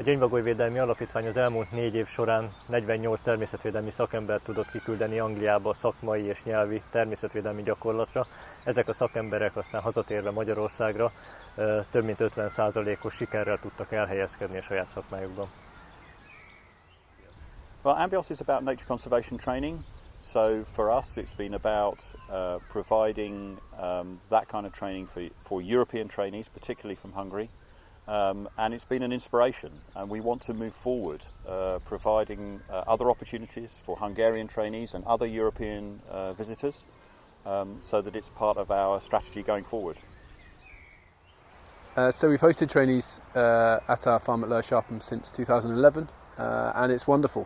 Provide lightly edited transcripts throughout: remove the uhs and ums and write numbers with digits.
A Gyöngyvagolyvédelmi Alapítvány az elmúlt 4 év során 48 természetvédelmi szakembert tudott kiküldeni Angliába szakmai és nyelvi természetvédelmi gyakorlatra. Ezek a szakemberek aztán hazatérve Magyarországra több mint 50%-os sikerrel tudtak elhelyezkedni a saját szakmájukban. Well, AMBIOS is about nature conservation training. So for us it's been about providing that kind of training for European trainees, particularly from Hungary. And it's been an inspiration, and we want to move forward, providing other opportunities for Hungarian trainees and other European visitors, so that it's part of our strategy going forward. So we've hosted trainees at our farm at Lower Sharpham since 2011, and it's wonderful.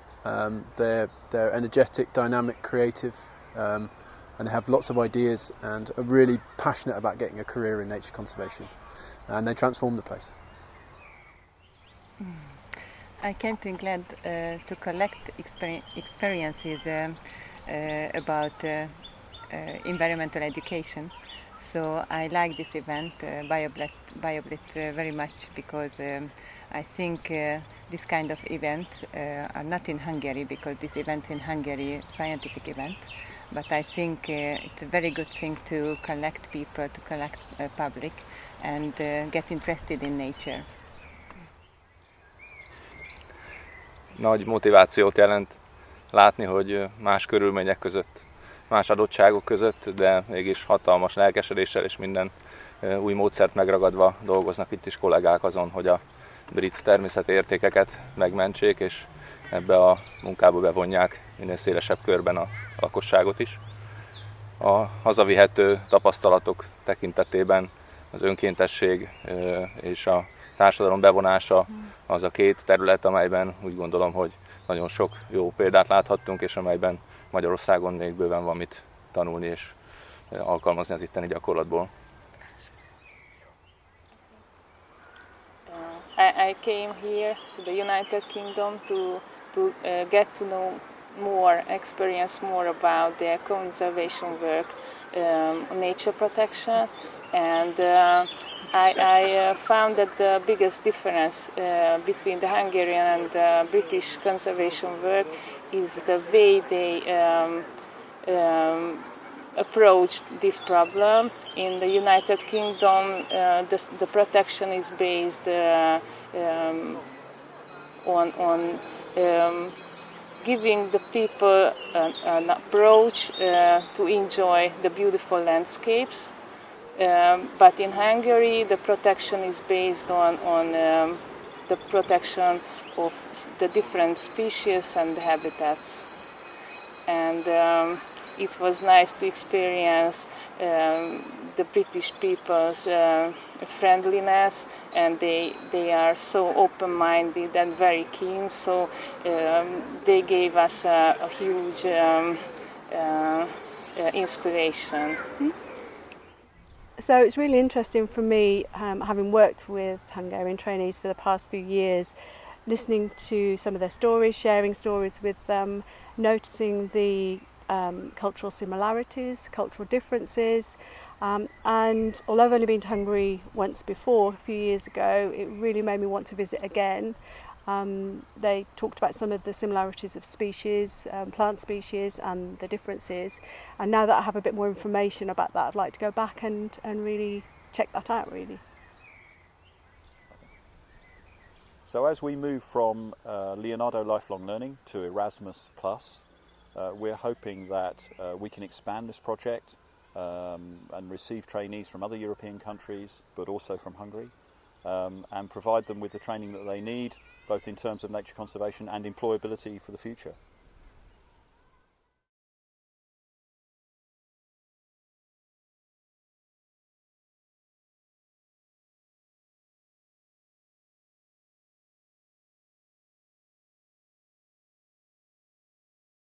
They're energetic, dynamic, creative, and they have lots of ideas and are really passionate about getting a career in nature conservation, and they transform the place. I came to England to collect experiences about environmental education. So I like this event, BioBlit, very much, because I think this kind of events are not in Hungary, because this event in Hungary is a scientific event. But I think it's a very good thing to collect people, to collect public, and get interested in nature. Nagy motivációt jelent látni, hogy más körülmények között, más adottságok között, de mégis hatalmas lelkesedéssel és minden új módszert megragadva dolgoznak itt is kollégák azon, hogy a brit természeti értékeket megmentsék, és ebbe a munkába bevonják minél szélesebb körben a lakosságot is. A hazavihető tapasztalatok tekintetében az önkéntesség és a társadalom bevonása az a két terület, amelyben úgy gondolom, hogy nagyon sok jó példát láthattunk, és amelyben Magyarországon még bőven van mit tanulni és alkalmazni az itteni gyakorlatból. I came here to the United Kingdom to get to know more, experience more about their conservation work, nature protection, and I found that the biggest difference between the Hungarian and the British conservation work is the way they approach this problem. In the United Kingdom, the protection is based on giving the people an approach to enjoy the beautiful landscapes. But in Hungary, the protection is based on the protection of the different species and habitats. And it was nice to experience the British people's friendliness, and they are so open-minded and very keen, so they gave us a huge inspiration. So it's really interesting for me, having worked with Hungarian trainees for the past few years, listening to some of their stories, sharing stories with them, noticing the cultural similarities, cultural differences, and although I've only been to Hungary once before, a few years ago, it really made me want to visit again. They talked about some of the similarities of species, plant species, and the differences, and now that I have a bit more information about that, I'd like to go back and really check that out, really. So as we move from Leonardo Lifelong Learning to Erasmus+, we're hoping that we can expand this project and receive trainees from other European countries, but also from Hungary, and provide them with the training that they need, both in terms of nature conservation and employability for the future.